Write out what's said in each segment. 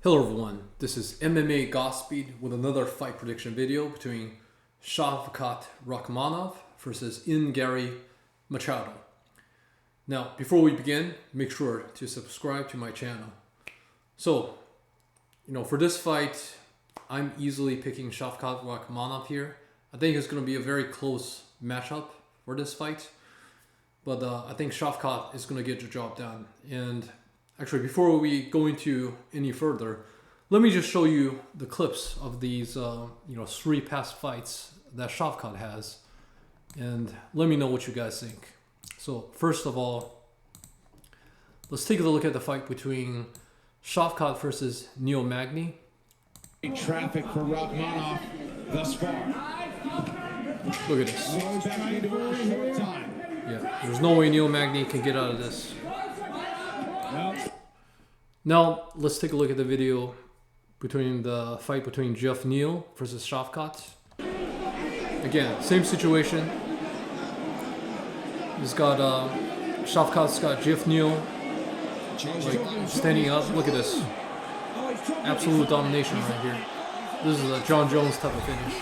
Hello everyone, this is MMA Godspeed with another fight prediction video between Shavkat Rakmanov versus Ian Garry Machado. Now, before we begin, make sure to subscribe to my channel. So, for this fight, I'm easily picking Shavkat Rakmanov here. I think it's going to be a very close matchup for this fight, but I think Shavkat is going to get the job done. And actually, before we go into any further, let me just show you the clips of these, three past fights that Shavkat has, and let me know what you guys think. So first of all, let's take a look at the fight between Shavkat versus Neil Magny. Traffic for Rakhmanov thus far. Look at this. Yeah, there's no way Neil Magny can get out of this. Now, let's take a look at the video between the fight between Jeff Neal versus Shavkat. Again, same situation. He's got, Shavkat's got Jeff Neal standing up. Look at this. Absolute domination right here. This is a John Jones type of finish.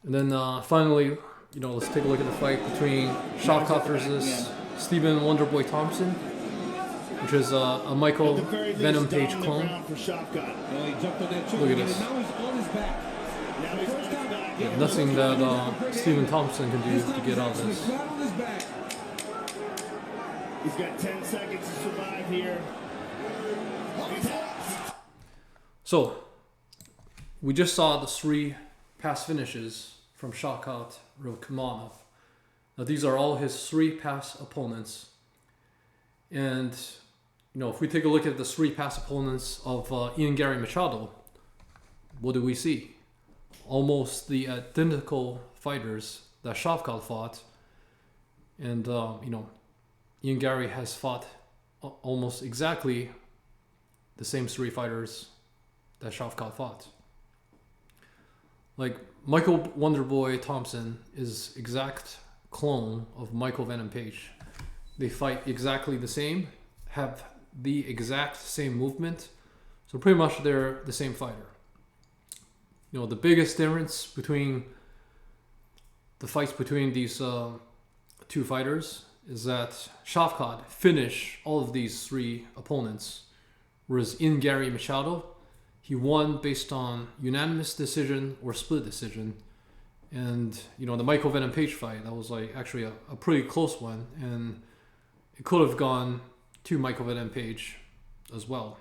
And then finally, let's take a look at the fight between Shavkat versus Stephen Wonderboy Thompson, which is a Michael Venom Page clone. Look at this. Yeah, nothing that Stephen Thompson can do to get out of this. He's got 10 seconds to survive here. So, we just saw the three past finishes from Shavkat Rakmanov. Now, these are all his three past opponents. And if we take a look at the three past opponents of Ian Garry Machado, what do we see? Almost the identical fighters that Shavkat fought. And, Ian Garry has fought almost exactly the same three fighters that Shavkat fought. Like, Michael Wonderboy Thompson is exact clone of Michael Venom Page. They fight exactly the same, have the exact same movement, so pretty much they're the same fighter. The biggest difference between the fights between these two fighters is that Shavkat finished all of these three opponents, whereas Ian Garry Machado, he won based on unanimous decision or split decision. And the Michael Venom Page fight, that was actually a pretty close one, and it could have gone to Michael Venom Page as well.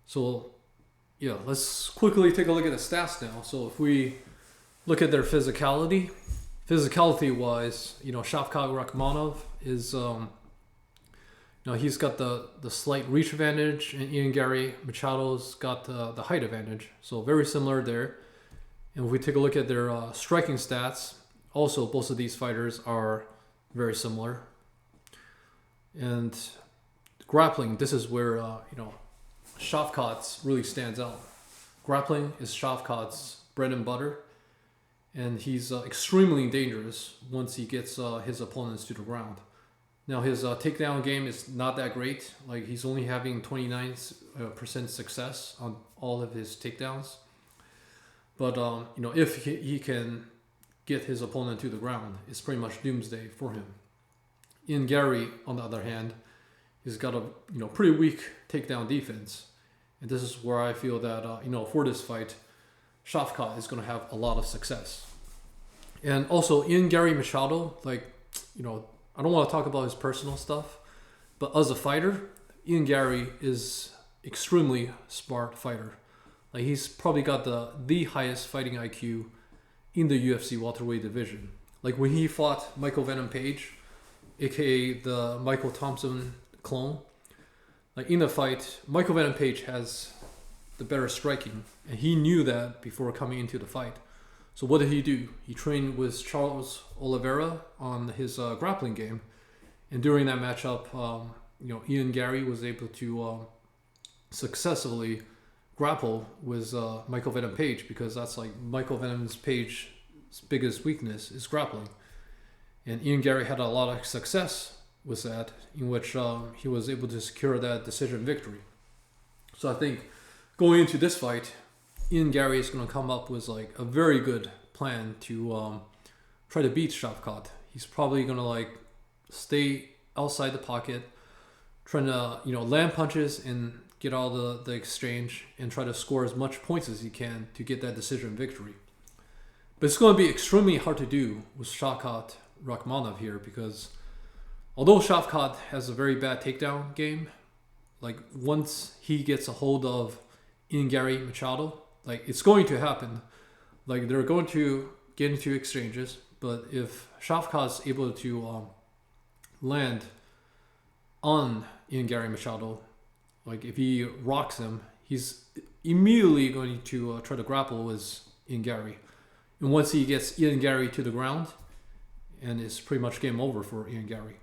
So yeah, let's quickly take a look at the stats now. So if we look at their physicality wise, Shavkat Rakmanov is he's got the slight reach advantage, and Ian Garry Machado's got the height advantage. So very similar there. And if we take a look at their striking stats, also both of these fighters are very similar. And grappling, this is where Shavkat's really stands out. Grappling is Shavkat's bread and butter, and he's extremely dangerous once he gets his opponents to the ground. Now, his takedown game is not that great. Like, he's only having 29% success on all of his takedowns. But if he can get his opponent to the ground, it's pretty much doomsday for him. Ian Garry, on the other hand, he's got a pretty weak takedown defense, and this is where I feel that for this fight, Shavkat is going to have a lot of success. And also, Ian Garry Machado, I don't want to talk about his personal stuff, but as a fighter, Ian Garry is extremely smart fighter. Like, he's probably got the highest fighting IQ in the UFC welterweight division. Like, when he fought Michael Venom Page, aka the Michael Thompson clone, like, in the fight, Michael Venom Page has the better striking, and he knew that before coming into the fight. So what did he do? He trained with Charles Oliveira on his grappling game, and during that matchup, Ian Garry was able to successfully grapple with Michael Venom Page, because that's like Michael Venom Page's biggest weakness is grappling. And Ian Garry had a lot of success was that, in which he was able to secure that decision victory. So I think going into this fight, Ian Garry is going to come up with like a very good plan to try to beat Shavkat. He's probably going to like stay outside the pocket, trying to land punches and get all the exchange and try to score as much points as he can to get that decision victory. But it's going to be extremely hard to do with Shavkat Rakmanov here, because although Shavkat has a very bad takedown game, like once he gets a hold of Ian Garry Machado, like it's going to happen. Like they're going to get into exchanges, but if Shavkat's able to land on Ian Garry Machado, like if he rocks him, he's immediately going to try to grapple with Ian Garry. And once he gets Ian Garry to the ground, and it's pretty much game over for Ian Garry.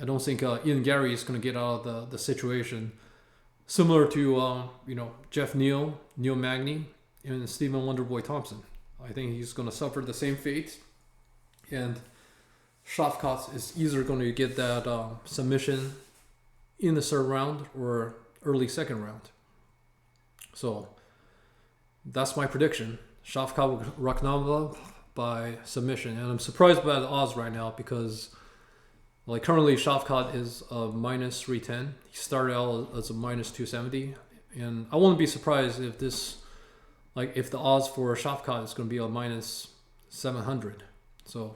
I don't think Ian Garry is going to get out of the situation similar to Jeff Neal Magny, and Stephen Wonderboy Thompson. I think he's going to suffer the same fate, and Shavkat is either going to get that submission in the third round or early second round. So that's my prediction. Shavkat Rakmanov by submission. And I'm surprised by the odds right now, because like currently Shavkat is a minus 310. He started out as a minus 270. And I wouldn't be surprised if if the odds for Shavkat is going to be a minus 700. So